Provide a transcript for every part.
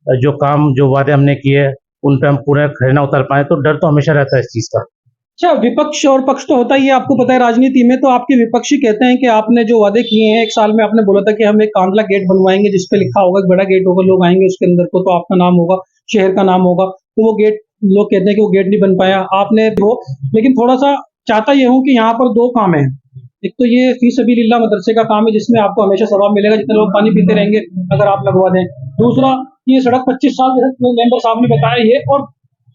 जो काम जो वादे हमने किए उन पे हम पूरे खरे ना उतर पाए, तो डर तो हमेशा रहता है इस चीज़ का। अच्छा, विपक्ष और पक्ष तो होता ही है, आपको पता है राजनीति में तो आपके विपक्षी कहते हैं कि आपने जो वादे किए हैं, 1 साल में आपने बोला था कि हम एक कांडला गेट बनवाएँगे जिस पे लिखा होगा, एक बड़ा गेट होगा, लोग आएँगे उसके अंदर को तो आपका नाम होगा, शहर का नाम होगा, तो वो गेट लोग कहते हैं कि वो गेट नहीं बन पाया, आपने वो लेकिन थोड़ा-सा चाहता ये हूँ कि यहाँ पर 2 काम हैं। एक तो ये फ़ी सबीलिल्लाह मदरसे का काम है जिसमें आपको हमेशा सवाब मिलेगा, जितने लोग पानी पीते रहेंगे अगर आप लगवा दें। दूसरा, ये सड़क 25 साल जैसे मेंबर साहब ने बताया ये और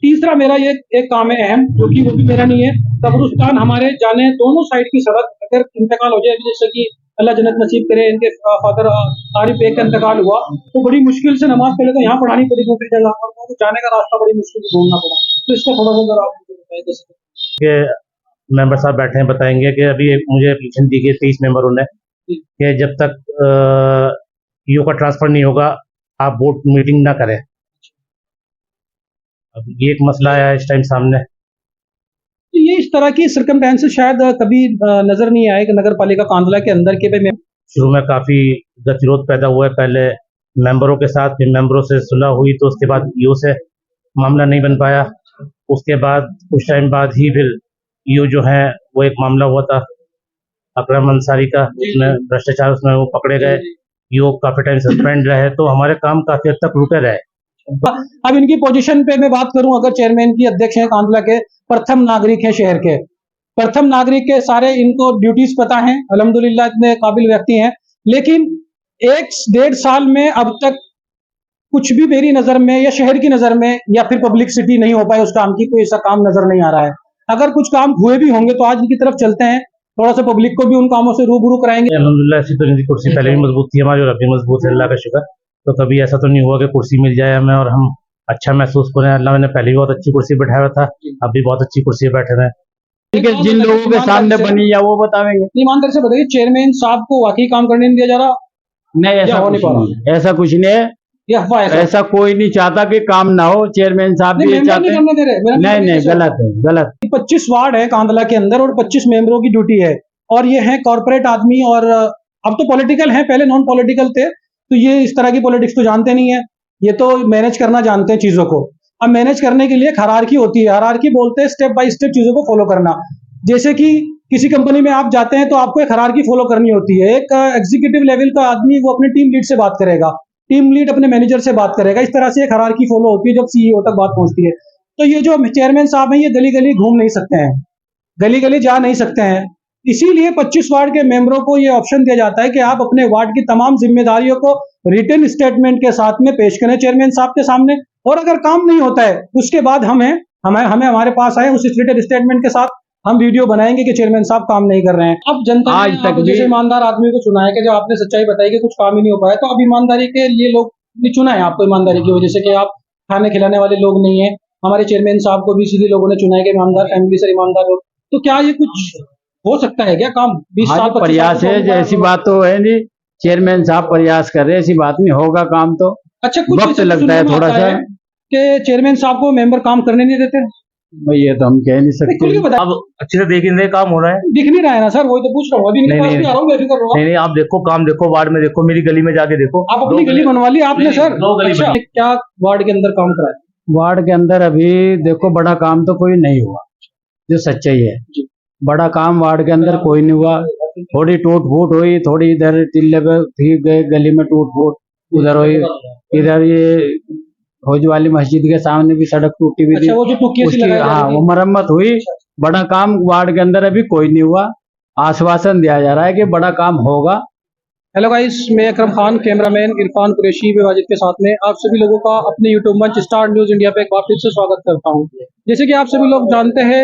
तीसरा मेरा ये एक काम है अहम, जो कि वो भी मेरा नहीं है, कब्रिस्तान हमारे जाने दोनों साइड की सड़क अगर इंतकाल हो जाए, जैसे कि अल्लाह जन्नत नसीब करे, इनके फादर आरिफ बेग का इंतकाल हुआ, तो बड़ी मुश्किल से नमाज पहले तो यहाँ पढ़ानी पड़ी दूसरी जगह और वो जाने का रास्ता बड़ी मुश्किल से ढूंढना पड़ा। तो इसका थोड़ा सा जरा आप मुझे बताइए जैसे। कि मेंबर साहब बैठे हैं, बताएंगे कि अभी मुझे एप्लीकेशन दी गई 23 मेंबरों ने कि जब तक ईओ का ट्रांसफर नहीं होगा आप बोर्ड मीटिंग ना करें। अब ये एक मसला आया है इस टाइम सामने। तो ये इस तरह की सर्कमस्टेंसेस शायद कभी नजर नहीं आए कि नगर पालिका कांदला के अंदर के भाई शुरू में काफ़ी गतिरोध पैदा हुआ है, पहले मेंबरों के साथ, फिर मेंबरों से सुलह हुई, तो उसके बाद ईओ से मामला नहीं बन पाया। उसके बाद कुछ टाइम बाद ही फिर ईओ जो है वो एक मामला हुआ था अकरम अंसारी का, उसमें भ्रष्टाचार उसमें वो पकड़े गए, ईओ काफ़ी टाइम सस्पेंड रहे, तो हमारे काम काफ़ी हद तक रुके रहे। अब इनकी पोजीशन पे मैं बात करूं, अगर चेयरमैन की अध्यक्ष हैं कांदला के, प्रथम नागरिक हैं शहर के, प्रथम नागरिक के सारे इनको ड्यूटीज पता हैं, अल्हम्दुलिल्लाह इतने काबिल व्यक्ति हैं, लेकिन 1-1.5 साल में अब तक कुछ भी मेरी नजर में या शहर की नजर में या फिर पब्लिसिटी नहीं हो पाई उस काम की, कोई ऐसा काम नजर नहीं आ रहा है। अगर कुछ काम हुए भी होंगे तो आज इनकी तरफ चलते हैं, थोड़ा सा पब्लिक को भी उन कामों से रूबरू कराएंगे। अल्हम्दुलिल्लाह ऐसी तो इनकी कुर्सी पहले भी मजबूत थी हमारी और अभी मजबूत है, अल्लाह का शुक्र। तो कभी ऐसा तो नहीं हुआ कि कुर्सी मिल जाए हमें और हम अच्छा महसूस करें। अल्लाह ने पहले भी बहुत अच्छी कुर्सी बैठाया हुआ था, अब भी बहुत अच्छी कुर्सी पे बैठे हुए हैं। ठीक है, जिन लोगों के सामने बनी या वो बताएंगे। ईमानदारी से बताइए, चेयरमैन साहब को वाकई काम करने नहीं दिया जा रहा? नहीं, या ऐसा हो कुछ नहीं पा नहीं है, ऐसा कुछ नहीं है, ये अफवाह है सर? ऐसा कोई नहीं चाहता कि काम ना हो। चेयरमैन साहब नहीं, भी ये मेंबर चाहते नहीं हैं। करने दे रहे। मेरा नहीं नहीं, कैसे गलत है, गलत। 25 वार्ड है कांदला के अंदर और 25 मेंबरों की ड्यूटी है और ये है कॉर्पोरेट आदमी और अब तो पॉलिटिकल है, पहले नॉन पॉलिटिकल थे, तो ये इस तरह की पॉलिटिक्स तो जानते नहीं है, ये तो मैनेज करना जानते हैं चीजों को। अब मैनेज करने के लिए एक हायरार्की होती है, हायरार्की बोलते हैं स्टेप बाय स्टेप चीजों को फॉलो करना। जैसे कि किसी कंपनी में आप जाते हैं तो आपको एक हायरार्की फॉलो करनी होती है, एक एग्जीक्यूटिव लेवल का आदमी वो अपने टीम लीड से बात करेगा, टीम लीड अपने मैनेजर से बात करेगा, इस तरह से एक हायरार्की फॉलो होती है जब सीईओ तक बात पहुंचती है। तो ये जो चेयरमैन साहब हैं ये गली गली घूम नहीं सकते हैं, गली गली जा नहीं सकते हैं, इसीलिए 25 वार्ड के मेंबरों को ये ऑप्शन दिया जाता है कि आप अपने वार्ड की तमाम जिम्मेदारियों को रिटन स्टेटमेंट के साथ में पेश करें चेयरमैन साहब के सामने, और अगर काम नहीं होता है उसके बाद हमें हमें हमें हमारे पास आए, उस रिटन स्टेटमेंट के साथ हम वीडियो बनाएंगे कि चेयरमैन साहब काम नहीं कर रहे हैं। अब जनता आज ने तक आप भी जैसे ईमानदार आदमी को चुना है कि जब आपने सच्चाई बताई कि कुछ काम ही नहीं हो पाया, तो अब ईमानदारी के लिए लोग ने चुना है आपको ईमानदारी की वजह से कि आप खाने खिलाने वाले लोग नहीं है। हमारे चेयरमैन साहब को भी सीधे लोगों ने चुना है कि ईमानदार फैमिली से ईमानदार लोग, तो क्या ये कुछ हो सकता है क्या काम 20 हाँ साल जी, 25 साल प्रयास है, तो ऐसी बात तो है नहीं। चेयरमैन साहब प्रयास कर रहे हैं, ऐसी बात नहीं, होगा काम तो। अच्छा, कुछ वक्त ऐसा लगता सुनने है में थोड़ा आता सा। है कि चेयरमैन साहब को मेंबर काम करने नहीं देते? भाई ये तो हम कह नहीं नहीं, सकते। खुल के बताइए। अब अच्छे से देख ही नहीं रहे, काम हो रहा है। दिख नहीं रहा है ना सर, वही तो पूछ रहा हूँ, अभी इनके नहीं, पास नहीं, भी आ रहा हूँ, बेफिक्र रहो। नहीं नहीं, आप देखो काम देखो, वार्ड में देखो, मेरी गली में जाके देखो। आप अपनी गली बनवा ली आपने नहीं, सर? 2 गली अच्छा, बनी। क्या वार्ड के अंदर काम कराया? वार्ड के अंदर अभी देखो बड़ा काम तो कोई नहीं हुआ, जो सच्चाई है। जी। बड़ा काम वार्ड के अंदर कोई नहीं हुआ। थोड़ी टूट फूट हुई, थोड़ी इधर टिल्ले पे ठीक गए, गली में टूट फूट उधर हुई। इधर ये फौज वाली मस्जिद के सामने भी सड़क टूटी हुई थी, अच्छा, वो जो टुकिया सी उसकी लगाई जा हाँ रही वो थी। मरम्मत हुई। बड़ा काम वार्ड के अंदर अभी कोई नहीं हुआ। आश्वासन दिया जा रहा है कि बड़ा काम होगा। हेलो गाइस, मैं अकरम खान, कैमरामैन इरफान कुरैशी व वाजिद के साथ में आप सभी लोगों का अपने यूट्यूब मंच स्टार न्यूज इंडिया पे एक बार फिर से स्वागत करता हूं। जैसे कि आप सभी लोग जानते हैं,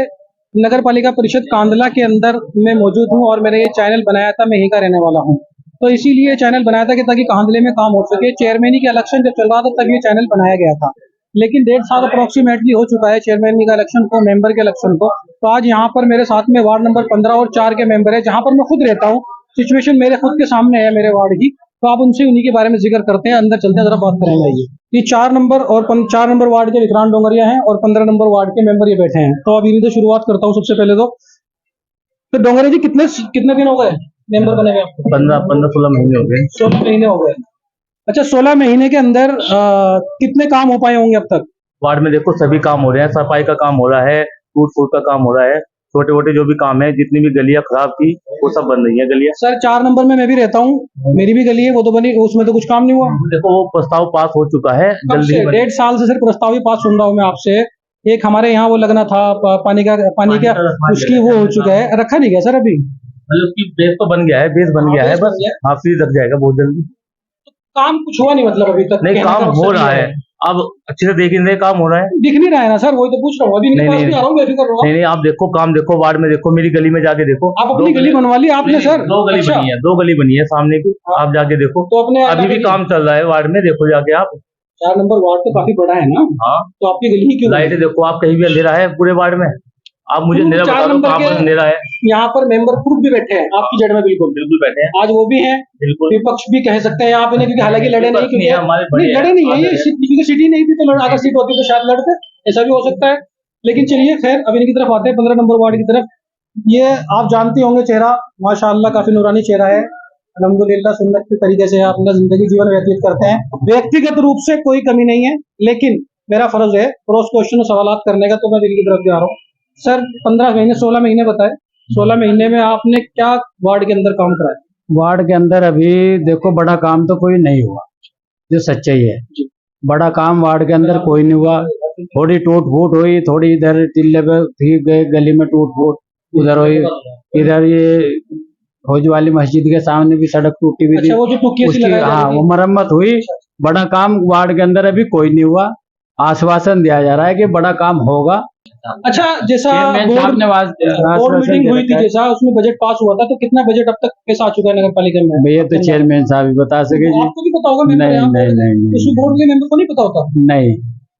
नगर पालिका परिषद कांदला के अंदर मैं मौजूद हूं और मैंने ये चैनल बनाया था, मैं यहीं का रहने वाला हूं, तो इसीलिए चैनल बनाया था कि ताकि कांदले में काम हो सके। चेयरमैनी का इलेक्शन जब चल रहा था तब ये चैनल बनाया गया था, लेकिन 1.5 साल अप्रोक्सीमेटली हो चुका है चेयरमैनी का इलेक्शन को, मेंबर के इलेक्शन को। तो आज यहाँ पर मेरे साथ में वार्ड नंबर 15 और 4 के मेंबर है, जहाँ पर मैं खुद रहता हूँ। सिचुएशन मेरे खुद के सामने है, मेरे वार्ड की, तो आप उनसे उन्हीं के बारे में जिक्र करते हैं, अंदर चलते हैं, जरा बात करेंगे। ये 4 नंबर और 4 नंबर वार्ड के विक्रांत डोंगरिया हैं और 15 नंबर वार्ड के मेंबर ये बैठे हैं। तो अब इन्हीं से शुरुआत करता हूँ सबसे पहले तो डोंगरिया जी, कितने कितने दिन हो गए मेंबर बने हुए आपको? 15-16 महीने हो गए। 16 महीने हो गए। अच्छा, 16 महीने के अंदर कितने काम हो पाए होंगे अब तक? वार्ड में देखो सभी काम हो रहे हैं, सफाई का काम हो रहा है, टूट फूट का काम हो रहा है, छोटे मोटे जो भी काम है, जितनी भी गलियां खराब थी वो सब बन रही है गलियां। सर 4 नंबर में मैं भी रहता हूँ, मेरी भी गली है, वो तो बनी, उसमें तो कुछ काम नहीं हुआ। देखो वो प्रस्ताव पास हो चुका है, कब जल्दी से? ही बनेगा। 1.5 साल से सर प्रस्ताव ही पास सुन रहा हूँ मैं आपसे। एक हमारे यहाँ वो लगना था पानी का उसकी वो हो चुका है, रखा नहीं गया सर अभी। मतलब उसकी बेस तो बन गया है, बेस बन गया है, बेस बन बस गया। हाफ सीज लग जाएगा बहुत जल्दी। काम कुछ हुआ नहीं मतलब अभी तक? नहीं, कहने काम का हो मकसद रहा ये है, अब अच्छे से देख ही नहीं रहे, काम हो रहा है। दिख नहीं रहा है ना सर, वही तो पूछ रहा हूँ, अभी इनके नहीं पास नहीं भी आ रहा हूँ, बेफिक्र रहो। नहीं नहीं, आप देखो काम देखो, वार्ड में देखो, मेरी गली में जाके देखो। आप अपनी गली बनवा ली आपने सर? दो गली अच्छा, बनी है, दो गली बनी है सामने की, आप जाके देखो। तो अपने अभी भी काम चल रहा है वार्ड में, देखो जाके आप। 4 नंबर वार्ड तो काफी बड़ा है ना, हाँ, तो आपकी गली ही क्यों नहीं? लाइट देखो आप, कहीं भी अंधेरा है पूरे वार्ड में। आप मुझे तो अंधेरा 4 बता दो, नंबर कहाँ पर के अंधेरा है? यहाँ पर मेंबर खुद भी बैठे हैं आपकी जड़ में, बिल्कुल बिल्कुल बैठे हैं, आज वो भी हैं, बिल्कुल। विपक्ष भी कह सकते हैं आप इन्हें, क्योंकि हालांकि लड़े नहीं, विपक्ष नहीं क्योंकि है, हमारे बड़े नहीं हैं, लड़े नहीं है, ये आदर है। क्योंकि सिटी नहीं थी तो अगर सीट होती तो शायद लड़ते, ऐसा भी हो सकता है। लेकिन चलिए खैर, अब इनकी तरफ आते हैं 15 नंबर वार्ड की तरफ। ये आप जानते होंगे चेहरा, माशाअल्लाह काफी नूरानी चेहरा है, अल्हम्दुलिल्लाह सुन्नत के तरीके से आप अपना जिंदगी जीवन व्यतीत करते हैं। व्यक्तिगत रूप से कोई कमी नहीं है, लेकिन मेरा फर्ज है क्रॉस क्वेश्चन और सवाल करने का, तो मैं इनकी तरफ जा रहा हूँ। सर 15 महीने 16 महीने बताए, 16 महीने में आपने क्या वार्ड के अंदर काम कराया? वार्ड के अंदर अभी देखो बड़ा काम तो कोई नहीं हुआ, जो सच्चाई है। जी। बड़ा काम वार्ड के अंदर कोई नहीं हुआ, थोड़ी टूट फूट हुई, थोड़ी इधर टिल्ले पे ठीक गए, गली में टूट फूट उधर हुई, इधर ये फौज वाली मस्जिद के सामने भी सड़क टूटी हुई थी, अच्छा, वो जो टुक्की सी उसकी लगाई जा हाँ रही वो थी। मरम्मत हुई। बड़ा काम वार्ड के अंदर अभी कोई नहीं हुआ, आश्वासन दिया जा रहा है कि बड़ा काम होगा। अच्छा, जैसा चेयरमैन साहब बोर्ड ने बोर्ड आश्वासन मीटिंग दे हुई थी, रखा है। जैसा उसमें बजट पास हुआ था, तो कितना बजट अब तक पैसा आ चुका है नगर पालिका में? भैया तो चेयरमैन साहब ही बता सके जी। आपको भी पता होगा, मेंबर नहीं यहाँ नहीं बोर्ड नहीं उसमें नहीं बोर्ड के मेंबर को नहीं पता होता? नहीं,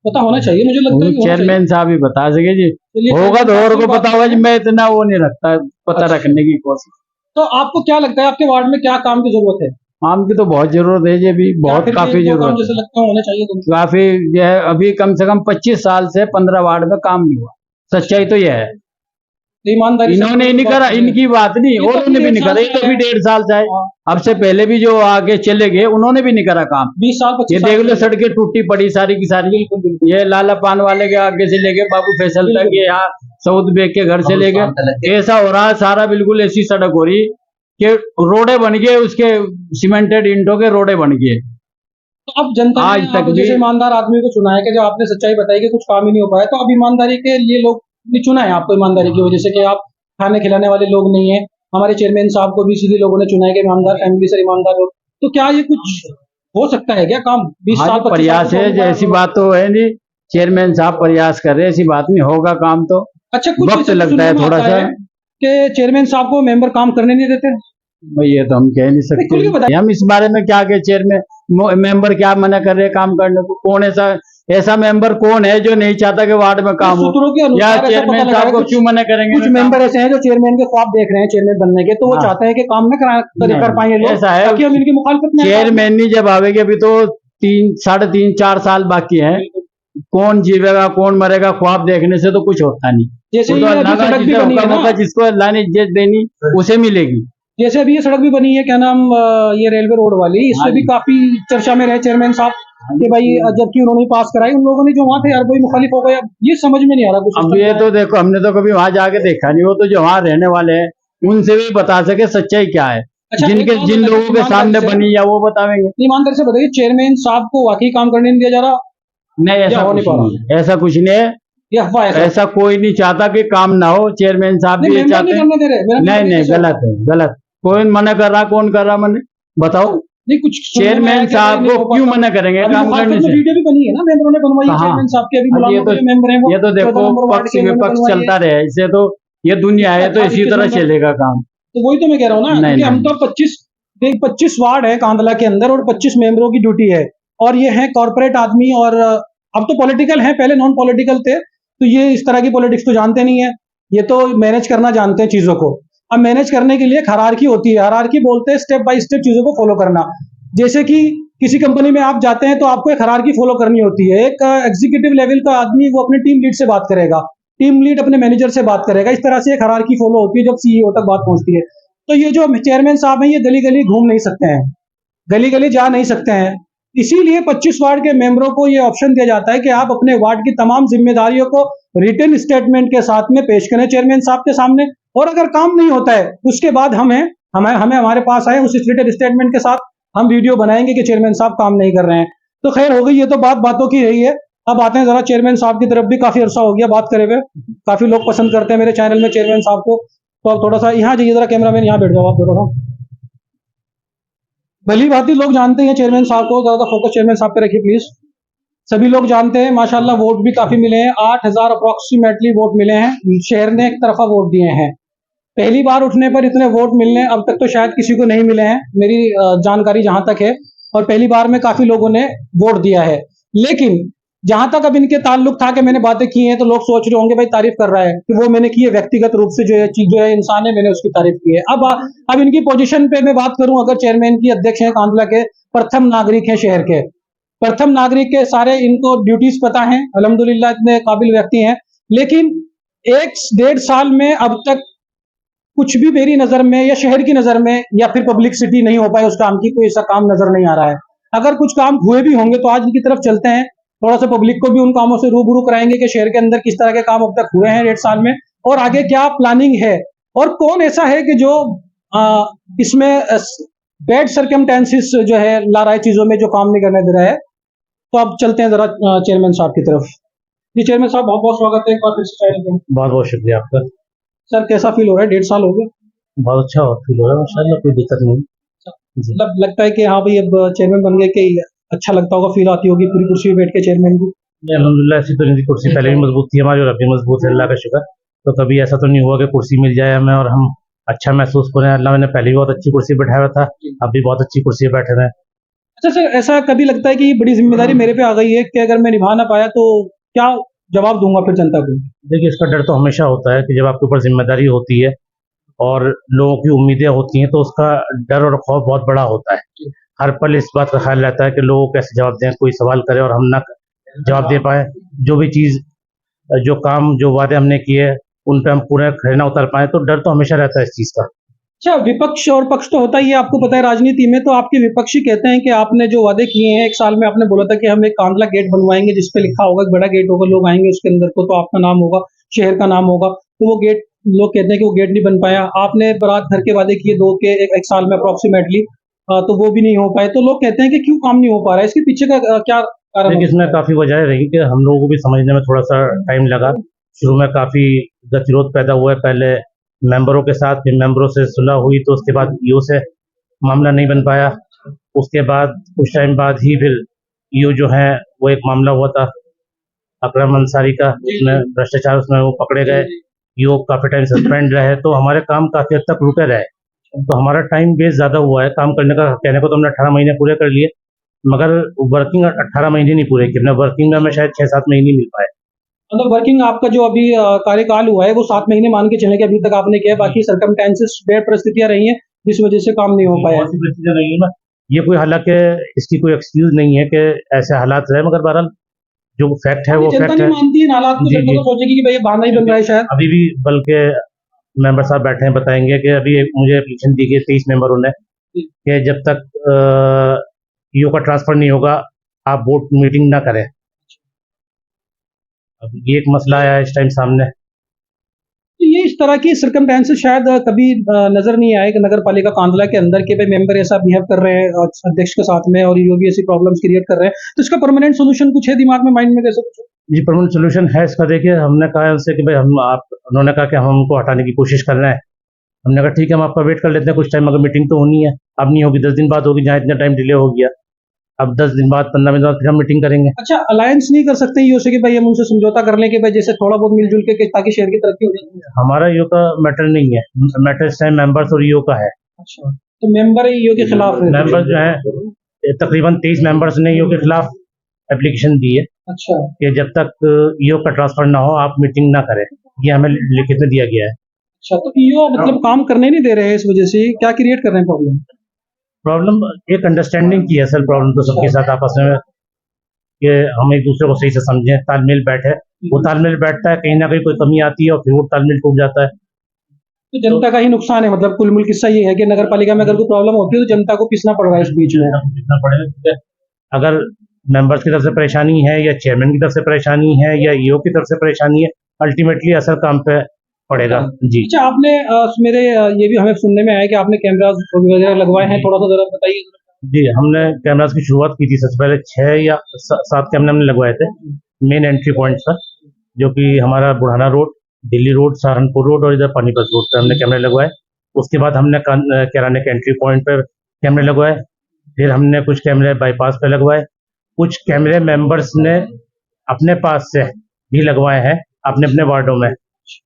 पता होना चाहिए, मुझे लगता है कि होना चाहिए। चेयरमैन साहब ही बता सके जी। चलिए, होगा तो चेयरमैन और साहब को की बात पता होगा जी, मैं इतना वो नहीं रखता पता अच्छा। रखने की कोशिश। तो आपको क्या लगता है आपके वार्ड में क्या काम की जरूरत है? काम की तो बहुत जरूरत है जी, अभी या बहुत फिर काफी एक दो काम जरूरत जैसे है, लगता है होने चाहिए तुमको? काफी जो है। अभी कम से कम 25 साल से 15 वार्ड में काम नहीं हुआ, सच्चाई तो यह है। ईमानदारी से इन्होंने नहीं करा, इनकी बात नहीं, ये तो और उन्होंने भी नहीं करा, ये तो अभी 1.5 साल से आए। हाँ। अब से पहले भी जो आगे चले गए उन्होंने भी नहीं करा काम। 20 साल ये 25 देख साल लो सड़कें टूटी पड़ी सारी की सारी, ये लाला पान वाले के आगे से लेके बाबू फैसल तक, ये यहाँ सऊद बेग के घर से लेके ऐसा हो रहा है, सारा बिल्कुल ऐसी सड़क हो रही कि रोडे बन गए, उसके सीमेंटेड ईंटों के रोडे बन गए। तो अब जनता आज ने तक आप भी जैसे ईमानदार आदमी को चुना है कि जो आपने सच्चाई बताई कि कुछ काम ही नहीं हो पाया, तो अब ईमानदारी के लिए लोग ने चुना है आपको, ईमानदारी की वजह से कि आप खाने खिलाने वाले लोग नहीं है। हमारे चेयरमैन साहब को भी इसीलिए लोगों ने चुना है कि ईमानदार फैमिली से ईमानदार लोग। तो क्या ये कुछ हो सकता है क्या काम 20 हाँ साल जी, 25 साल प्रयास से है, तो ऐसी बात तो है नहीं, चेयरमैन साहब प्रयास कर रहे हैं, ऐसी बात नहीं, होगा काम तो, अच्छा, कुछ वक्त ऐसे तो लगता सुनने है में थोड़ा आता सा। है कि चेयरमैन साहब को मेंबर काम करने नहीं देते। भाई ये तो हम कह नहीं खुल के सकते, बताइए। हम इस बारे में क्या कहे, चेयरमैन मेंबर क्या मना कर रहे हैं काम करने को? कौन ऐसा मेंबर कौन है जो नहीं चाहता कि वार्ड में काम हो? सूत्रों के या अनुसार ऐसा पता चेयरमैन लगा है साहब को कुछ क्यों मना करेंगे? कुछ मेंबर ऐसे हैं जो चेयरमैन के ख्वाब देख रहे हैं चेयरमैन बनने के, तो वो हाँ। चाहते हैं कि काम न कर पाए लोग, ऐसा है, ताकि हम इनकी मुखालफत में आए। चेयरमैन नहीं जब आवेगी, अभी तो 3.5-4 साल बाकी है, कौन जीवेगा कौन मरेगा, ख्वाब देखने से तो कुछ होता नहीं। जैसे वो तो ये अल्लाह अभी का सड़क भी जिसे बनी है हुक्म ना, होगा, जिसको अल्लाह ने इज्जत देनी उसे मिलेगी। जैसे अभी ये सड़क भी बनी है, क्या नाम, ये रेलवे रोड वाली, हाँ इससे भी जी। काफी चर्चा में रहे चेयरमैन साहब कि भाई जबकि उन्होंने पास कराई, उन लोगों ने जो वहां थे यार कोई मुखालिफ हो गया, ये समझ में नहीं आ रहा कुछ अब system ये क्या तो है। देखो, हमने तो कभी वहां जाके देखा नहीं, वो तो जो वहां रहने वाले हैं उनसे भी बता सके सच्चाई क्या है, अच्छा, एक बात जिन बताइए, लोगों के सामने ईमानदारी से बनी या वो बतावेंगे। ईमानदारी से बताइए, चेयरमैन साहब को वाकई काम करने नहीं दिया जा रहा नहीं, या ऐसा हो नहीं कुछ पा नहीं है, ऐसा कुछ नहीं है, ये अफवाह है सर? ऐसा कोई नहीं चाहता कि काम ना हो, चेयरमैन साहब नहीं, भी ये मेंबर चाहते नहीं हैं। करने दे रहे, मेरा मतलब नहीं ये नहीं, कैसे होगा? गलत है, गलत। कौन मना कर रहा, कौन कर रहा मैंने बताओ? नहीं, कुछ सुनने में आया चेयरमैन कि साहब नहीं को हो क्यों पाता। मना करेंगे अभी काम मुखालफत करने में से? वीडियो भी बनी है ना, मेंबरों ने बनवाई है कहाँ? चेयरमैन साहब की, अभी अब मुलानो के जो मेंबर हैं वो ये तो 14 देखो नंबर वार्ड पक्ष के उन्होंने विपक्ष बनवाई है। चलता रहे, इससे तो ये दुनिया है, तो इसी 21 तरह नंबर, चलेगा काम। तो वही तो मैं कह रहा हूँ ना, नहीं क्योंकि हम नहीं, तो 25 वार्ड है कांदला के अंदर और 25 मेंबरों की ड्यूटी है, और ये है कॉर्पोरेट आदमी, और अब तो पॉलिटिकल है, पहले नॉन पॉलिटिकल थे, तो ये इस तरह की पॉलिटिक्स तो जानते नहीं है, ये तो मैनेज करना जानते हैं चीजों को। अब मैनेज करने के लिए एक हायरार्की होती है, हायरार्की बोलते हैं स्टेप बाय स्टेप चीजों को फॉलो करना। जैसे कि किसी कंपनी में आप जाते हैं तो आपको एक हायरार्की फॉलो करनी होती है, एक एग्जीक्यूटिव लेवल का आदमी वो अपने टीम लीड से बात करेगा, टीम लीड अपने मैनेजर से बात करेगा, इस तरह से एक हायरार्की फॉलो होती है जब सीईओ तक बात पहुंचती है। तो ये जो चेयरमैन साहब हैं, ये गली गली घूम नहीं सकते हैं, गली गली जा नहीं सकते हैं, इसीलिए 25 वार्ड के मेंबरों को ये ऑप्शन दिया जाता है कि आप अपने वार्ड की तमाम जिम्मेदारियों को रिटन स्टेटमेंट के साथ में पेश करें चेयरमैन साहब के सामने, और अगर काम नहीं होता है उसके बाद हमें हमें हमें हमारे पास आए, उस रिटन स्टेटमेंट के साथ हम वीडियो बनाएंगे कि चेयरमैन साहब काम नहीं कर रहे हैं। तो खैर हो गई, ये तो बातों की रही है। अब आते हैं जरा चेयरमैन साहब की तरफ, भी काफी अरसा हो गया बात करे हुए, काफी लोग पसंद करते हैं मेरे चैनल में चेयरमैन साहब को। तो अब थोड़ा सा यहाँ जाइए जरा, कैमरामैन यहाँ बैठ जाओ आप थोड़ा सा। भली भांति लोग जानते हैं चेयरमैन साहब को, ज्यादा फोकस चेयरमैन साहब पे रखिए प्लीज। सभी लोग जानते हैं माशाल्लाह, वोट भी काफी मिले हैं, 8,000 अप्रोक्सीमेटली वोट मिले हैं। शहर ने एक तरफा वोट दिए हैं। पहली बार उठने पर इतने वोट मिलने अब तक तो शायद किसी को नहीं मिले हैं, मेरी जानकारी जहां तक है, और पहली बार में काफी लोगों ने वोट दिया है। लेकिन जहां तक अब इनके ताल्लुक था कि मैंने बातें की हैं, तो लोग सोच रहे होंगे भाई तारीफ कर रहा है कि वो मैंने की है व्यक्तिगत रूप से, जो है चीज जो है इंसान है, मैंने उसकी तारीफ की है। अब इनकी पोजीशन पे मैं बात करूं, अगर चेयरमैन की अध्यक्ष हैं कांदला के, प्रथम नागरिक हैं शहर के, प्रथम नागरिक के सारे इनको ड्यूटीज पता है, अल्हम्दुलिल्लाह इतने काबिल व्यक्ति हैं। लेकिन 1-1.5 साल में अब तक कुछ भी मेरी नजर में या शहर की नजर में या फिर पब्लिसिटी नहीं हो पाई उस काम की, कोई ऐसा काम नजर नहीं आ रहा है। अगर कुछ काम हुए भी होंगे तो आज इनकी तरफ चलते हैं, थोड़ा सा पब्लिक को भी उन कामों से रूबरू कराएंगे कि शहर के अंदर किस तरह के काम अब तक हुए हैं 1.5 साल में, और आगे क्या प्लानिंग है, और कौन ऐसा है कि जो इसमें बैड सर्कमटेंसेस जो है ला रहा है चीजों में, जो काम नहीं करने दे रहा है। तो अब चलते हैं जरा चेयरमैन साहब की तरफ। जी चेयरमैन साहब, बहुत बहुत स्वागत है एक बार फिर से चैनल पे। बहुत बहुत शुक्रिया आपका। सर कैसा फील हो रहा है, 1.5 साल हो गया? बहुत अच्छा फील हो रहा है माशाल्लाह, कोई दिक्कत नहीं। जी मतलब लगता है कि हाँ भाई अब चेयरमैन बन गए, कि अच्छा लगता होगा, फील आती होगी पूरी कुर्सी पे बैठ के चेयरमैन की? अल्हम्दुलिल्लाह, ऐसी तो नहीं थी, कुर्सी पहले भी मजबूत थी हमारी और अभी मजबूत है, अल्लाह का शुक्र। तो कभी ऐसा तो नहीं हुआ कि कुर्सी मिल जाए हमें और हम अच्छा महसूस करें। अल्लाह ने पहले भी बहुत अच्छी कुर्सी बैठाया हुआ था, अब भी बहुत अच्छी कुर्सी पे बैठे हुए हैं। अच्छा सर, ऐसा कभी लगता है कि ये बड़ी जिम्मेदारी मेरे पे आ गई है कि अगर मैं निभा ना पाया तो क्या जवाब दूंगा फिर जनता को? देखिए, इसका डर तो हमेशा होता है कि जब आपके ऊपर जिम्मेदारी होती है और लोगों की उम्मीदें होती हैं, तो उसका डर और खौफ बहुत बड़ा होता है। हर पल इस बात का ख्याल रहता है कि लोगों को कैसे जवाब दें, कोई सवाल करे और हम ना जवाब दे पाए, जो भी चीज़, जो काम, जो वादे हमने किए उन पे हम पूरे खरे ना उतर पाए, तो डर तो हमेशा रहता है इस चीज़ का। अच्छा, विपक्ष और पक्ष तो होता ही है, आपको पता है राजनीति में। तो आपके विपक्षी कहते हैं कि आपने जो वादे किए हैं, 1 साल में आपने बोला था कि हम एक कांदला गेट बनवाएंगे जिसपे लिखा होगा, एक बड़ा गेट होगा, लोग आएंगे उसके अंदर को तो आपका नाम होगा, शहर का नाम होगा। तो वो गेट, लोग कहते हैं कि वो गेट नहीं बन पाया। आपने बारात घर के वादे किए 2 के 1 साल में अप्रोक्सीमेटली, तो वो भी नहीं हो पाए। तो लोग कहते हैं कि क्यों काम नहीं हो पा रहा है, इसके पीछे का क्या कारण देखिए, है? इसमें काफ़ी वजह रही कि हम लोगों को भी समझने में थोड़ा सा टाइम लगा। शुरू में काफ़ी गतिरोध पैदा हुआ है, पहले मेंबरों के साथ, फिर मेंबरों से सुलह हुई, तो उसके बाद ईओ से मामला नहीं बन पाया। उसके बाद कुछ टाइम बाद ही फिर ईओ जो है वो एक मामला हुआ था अकरम अंसारी का, उसमें भ्रष्टाचार, उसमें वो पकड़े गए, ईओ काफ़ी टाइम सस्पेंड रहे, तो हमारे काम काफ़ी हद तक रुके रहे। तो हमारा टाइम वेस्ट ज़्यादा हुआ है काम करने का। कहने को तो हमने 18 महीने पूरे कर लिए, मगर वर्किंग 18 महीने नहीं पूरे किए, वर्किंग में हमें शायद 6-7 महीने मिल पाए। मतलब वर्किंग आपका जो अभी कार्यकाल हुआ है वो 7 महीने मान के चलें कि अभी तक आपने किया है, बाकी सर्कमटेंसेस, बेड परिस्थितियां रही हैं जिस वजह से काम नहीं हो पाया। ऐसी परिस्थितियां नहीं है ना, ये कोई, हालांकि इसकी कोई एक्सक्यूज नहीं है कि ऐसे हालात रहे, मगर बहरहाल जो फैक्ट है वो जनता फैक्ट नहीं है। मानती इन हालात को, जी जनता जी, तो सोचेगी कि भाई ये बहाना ही बन रहा है शायद। अभी भी बल्कि मेंबर साहब बैठे हैं, बताएंगे कि अभी मुझे एप्लीकेशन दी गई 23 मेंबरों ने कि जब तक ईओ का ट्रांसफर नहीं होगा आप बोर्ड मीटिंग ना करें। अब ये एक मसला आया है इस टाइम सामने। तो ये इस तरह की सर्कमटेंसेस शायद कभी नजर नहीं आए कि नगर पालिका कांदला के अंदर के भाई मेंबर ऐसा बिहेव कर रहे हैं अध्यक्ष के साथ में, और ये भी ऐसी प्रॉब्लम्स क्रिएट कर रहे हैं। तो इसका परमानेंट सोल्यूशन कुछ है दिमाग में, माइंड में, कैसे कुछ? जी, परमानेंट सोल्यूशन है इसका। देखिए, हमने कहा है उनसे कि भाई उन्होंने कहा कि हम हमको हटाने की कोशिश कर रहे हैं। हमने कहा ठीक है, हम आपका वेट कर लेते हैं कुछ टाइम, मगर मीटिंग तो होनी है। अब नहीं होगी, 10 दिन बाद होगी, जहाँ इतना टाइम डिले हो गया। अब 10 दिन बाद, 15 दिन बाद फिर हम मीटिंग करेंगे। अच्छा, अलायंस नहीं कर सकते ये से कि भाई हम उनसे समझौता कर लें कि भाई जैसे थोड़ा बहुत मिलजुल के ताकि शहर की तरक्की हो जाए? हमारा ईओ का मैटर नहीं है, मैटर इस टाइम मेंबर्स और ईओ का है। अच्छा, तो मेंबर ईओ के खिलाफ है? मेंबर्स जो है तकरीबन 23 मेंबर्स ने ईओ के खिलाफ एप्लीकेशन दी है अच्छा, कि जब तक ईओ का ट्रांसफर ना हो आप मीटिंग ना करें। ये हमें लिखित में दिया गया है। अच्छा, तो ईओ मतलब काम करने नहीं दे रहे हैं, इस वजह से क्या क्रिएट कर रहे हैं प्रॉब्लम? प्रॉब्लम एक अंडरस्टैंडिंग की है असल प्रॉब्लम, तो सबके साथ आपस में कि हम एक दूसरे को सही से समझें, तालमेल बैठे। वो तालमेल बैठता है, कहीं ना कहीं कोई कमी आती है और फिर वो तालमेल टूट जाता है। तो जनता का ही नुकसान है, मतलब कुल मिल किस्सा ये है कि नगर पालिका में अगर कोई प्रॉब्लम होती है तो जनता को पिसना पड़ रहा है इस बीच में। जितना पड़ेगा, अगर मेंबर्स की तरफ से परेशानी है या चेयरमैन की तरफ से परेशानी है या ईओ की तरफ से परेशानी है, अल्टीमेटली असर काम पे पड़ेगा। जी अच्छा आपने मेरे ये भी हमें सुनने में आया कि आपने कैमरास वगैरह लगवाए हैं, थोड़ा सा जरा बताइए। जी, हमने कैमरास की शुरुआत की थी। सबसे पहले 6 या 7 कैमरे हमने लगवाए थे मेन एंट्री पॉइंट्स पर, जो कि हमारा Budhana road, Delhi road, Saharanpur road और इधर पानीपत रोड पे हमने कैमरे लगवाए। उसके बाद हमने कैराने के एंट्री पॉइंट पर कैमरे लगवाए। फिर हमने कुछ कैमरे बाईपास पे लगवाए। कुछ कैमरे मेंबर्स ने अपने पास से भी लगवाए हैं अपने अपने वार्डों में।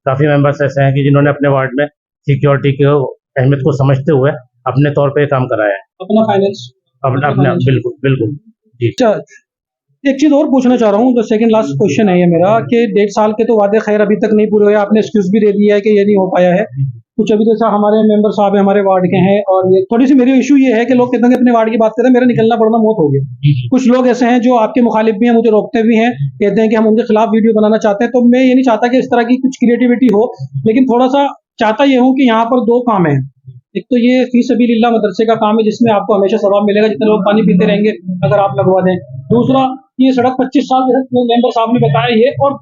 काफ़ी मेंबर्स ऐसे हैं कि जिन्होंने अपने वार्ड में सिक्योरिटी की अहमियत को समझते हुए अपने तौर पे काम कराया है। अपना फाइनेंस अपना बिल्कुल बिल्कुल जी। अच्छा एक चीज और पूछना चाह रहा हूँ, जो सेकंड लास्ट क्वेश्चन है ये मेरा, कि 1.5 साल के तो वादे खैर अभी तक नहीं पूरे हुए, आपने एक्सक्यूज भी दे दिया है कि ये नहीं हो पाया है कुछ। अभी जैसा हमारे मेंबर साहब है हमारे वार्ड के हैं, और ये थोड़ी सी मेरी इशू ये है कि लोग कहते हैं कि अपने वार्ड की बात करते हैं, मेरा निकलना पड़ना मौत हो गया। कुछ लोग ऐसे हैं जो आपके मुखालिफ भी हैं, मुझे रोकते भी हैं, कहते हैं कि हम उनके खिलाफ वीडियो बनाना चाहते हैं। तो मैं ये नहीं चाहता कि इस तरह की कुछ क्रिएटिविटी हो, लेकिन थोड़ा सा चाहता ये हूँ कि यहाँ पर 2 काम है। एक तो ये फी सबीलिल्लाह मदरसे का काम है, जिसमें आपको हमेशा सवाब मिलेगा जितने लोग पानी पीते रहेंगे अगर आप लगवा दें। दूसरा ये सड़क 25 साल मेंबर साहब ने बताया ये। और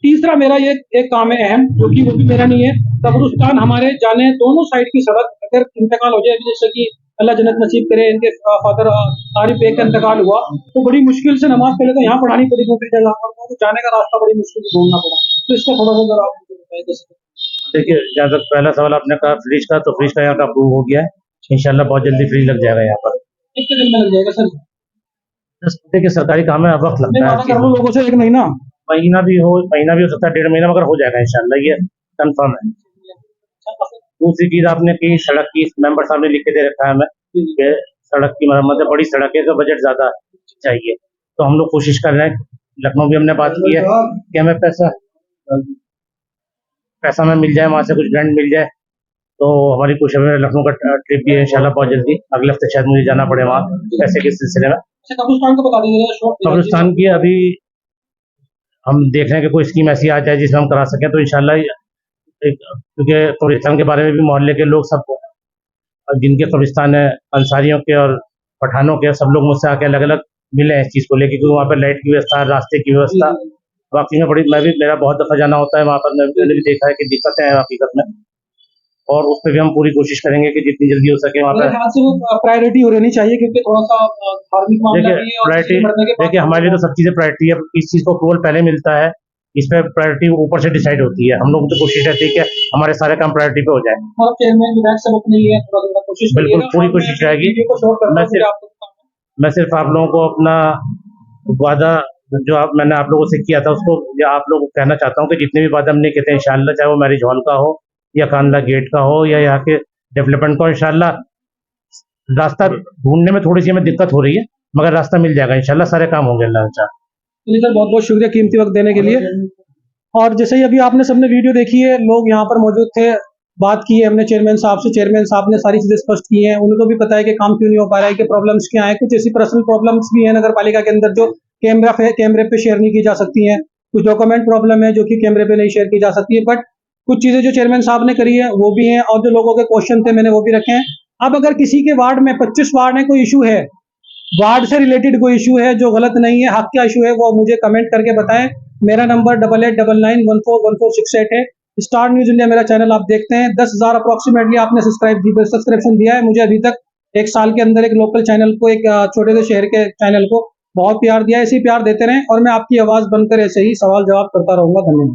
तीसरा मेरा ये एक काम है अहम, जो कि वो भी मेरा नहीं है, कब्रिस्तान हमारे जाने दोनों साइड की सड़क अगर इंतकाल हो जाए, जैसे कि अल्लाह जन्नत नसीब करे, इनके फादर आरिफ बेग का इंतकाल हुआ, तो बड़ी मुश्किल से नमाज पहले तो यहाँ पढ़ानी पड़ी दूसरी जगह, और उनको जाने का रास्ता बड़ी मुश्किल से ढूंढना पड़ा। तो इसका थोड़ा सा जरा आप मुझे बताइए जैसे। देखिए, जहाँ तक पहला सवाल आपने कहा फ्रिज का, तो फ्रिज का यहाँ का अप्रूव हो गया है। इंशाल्लाह बहुत जल्दी फ्रिज लग जाएगा यहाँ पर। कितने दिन में लग जाएगा सर? देखिए, सरकारी काम है, वक्त मैं लगता वादा कर है। लूँ लोगों से 1 महीना। महीना भी हो सकता है, 1.5 महीना, मगर हो जाएगा इंशाल्लाह, ये कंफर्म है। दूसरी चीज आपने की सड़क की, मेंबर साहब ने लिख के दे रखा है हमें कि सड़क की मरम्मत है, बड़ी सड़क है तो बजट ज्यादा चाहिए। तो हम लोग कोशिश कर रहे हैं, लखनऊ भी हमने बात की है कि हमें पैसा में मिल जाए, वहाँ से कुछ ग्रांट मिल जाए। तो हमारी कोशिश है, लखनऊ का ट्रिप भी है इंशाल्लाह बहुत जल्दी, अगले हफ्ते शायद मुझे जाना पड़े वहाँ पैसे के सिलसिले में। कब्रिस्तान को बता दीजिएगा। कब्रिस्तान की अभी हम देख रहे हैं कि कोई स्कीम ऐसी आ जाए जिसमें हम करा सकें, तो इंशाल्लाह क्योंकि कब्रिस्तान के बारे में भी मोहल्ले के लोग सब, जिनके कब्रिस्तान है, अंसारियों के और पठानों के, सब लोग मुझसे आके अलग अलग मिले हैं इस चीज़ को लेके, क्योंकि वहाँ पर लाइट की व्यवस्था, रास्ते की व्यवस्था वाकई में बड़ी, मेरा बहुत दफ़ा जाना होता है वहाँ पर, मैंने भी देखा है कि दिक्कतें हैं हकीकत में, और उस पर भी हम पूरी कोशिश करेंगे कि जितनी जल्दी हो सके वहाँ मेरे पर। ख्याल से वो प्रायोरिटी हो रहनी चाहिए, क्योंकि थोड़ा सा धार्मिक मामला भी है, और प्रायोरिटी, किसी मरने के बाद देखिए हमारे लिए तो सब चीज़ें प्रायोरिटी है। इस चीज़ को अप्रूवल पहले मिलता है, इस पर प्रायोरिटी ऊपर से डिसाइड होती है। हम लोग तो कोशिश रहती है कि हमारे सारे काम प्रायोरिटी पे हो जाए। और चेयरमैन विधायक सब अपने लिए थोड़ा कोशिश बिल्कुल, करिएगा। पूरी और कोशिश मैं रहेगी। वीडियो को शॉर्ट करता हूँ, फिर आपको मैं सिर्फ आप लोगों को अपना वादा जो मैंने आप लोगों से किया था उसको, या आप लोगों को कहना चाहता हूँ कि जितने भी वादे हमने किए थे इंशाल्लाह, चाहे वो मैरिज हॉल का हो या कांदला गेट का हो या यहाँ के डेवलपमेंट का हो, इंशाल्लाह रास्ता ढूंढने में थोड़ी सी हमें दिक्कत हो रही है, मगर रास्ता मिल जाएगा इंशाल्लाह, सारे काम होंगे अल्लाह चाह। चलिए सर, बहुत बहुत शुक्रिया कीमती वक्त देने के लिए। और जैसे ही अभी आपने सबने वीडियो देखी है, लोग यहाँ पर मौजूद थे, बात की है हमने चेयरमैन साहब से, चेयरमैन साहब ने सारी चीजें स्पष्ट की हैं, उनको भी पता है कि काम क्यों नहीं हो पा रहा है, कि प्रॉब्लम्स क्या है। कुछ ऐसी पर्सनल प्रॉब्लम्स भी है नगर पालिका के अंदर जो कैमरे पे शेयर नहीं की जा सकती हैं, कुछ डॉक्यूमेंट प्रॉब्लम है जो कि कैमरे पे नहीं शेयर की जा सकती है। बट कुछ चीजें जो चेयरमैन साहब ने करी है वो भी हैं, और जो लोगों के क्वेश्चन थे मैंने वो भी रखे हैं। अब अगर किसी के वार्ड में 25 वार्ड में कोई इशू है, वार्ड से रिलेटेड कोई इशू है जो गलत नहीं है, हक का इशू है, वो मुझे कमेंट करके बताएं। मेरा नंबर 8899141468 है। स्टार न्यूज इंडिया मेरा चैनल आप देखते हैं, 10,000 अप्रोक्सीमेटली आपने सब्सक्रिप्शन दिया है। मुझे अभी तक 1 साल के अंदर एक लोकल चैनल को, एक छोटे से शहर के चैनल को बहुत प्यार दिया है। ऐसे ही प्यार देते रहें, और मैं आपकी आवाज़ बनकर ऐसे ही सवाल जवाब करता रहूंगा। धन्यवाद।